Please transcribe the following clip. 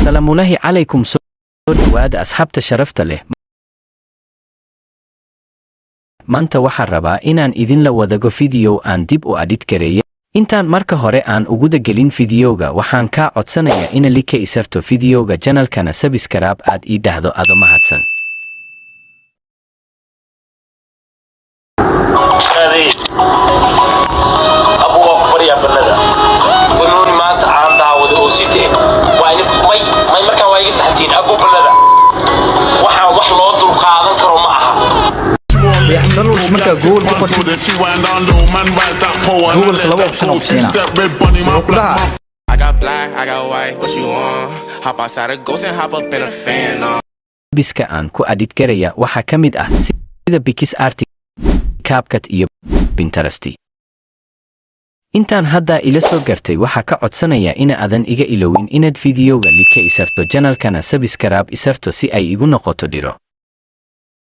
السلام الله عليكم سود أصحاب شرفت له maanta waxaan rabaa inaan idin la wadago video aan dib u edit gareeyay intaan marka hore aan ugu dagelin videoga waxaan ka codsanayaa in like isarto videoga channelkana subscribe aad ii dhahdo ado mahadsan أبو أكبر يا بلدا قولوني ما أنت عم تعود أوسيتين وين ما يمكن وايد ساعتين أبو بلدا وح لوط القاعدة كرو معها يحضروا شمكة جول جول كلابه option كلها I got black, I got white, what you want? Hop outside a ghost and hop up in a fan. biska aan ku edit garaya waxa kamid ah sida PixArt CapCut iyo Pinterest intaan hadda ila soo gartay waxa ka codsanaya in aadan iga ilowin inaad videoga like isarto channelkana subscribe isarto si ay igu noqoto dhiro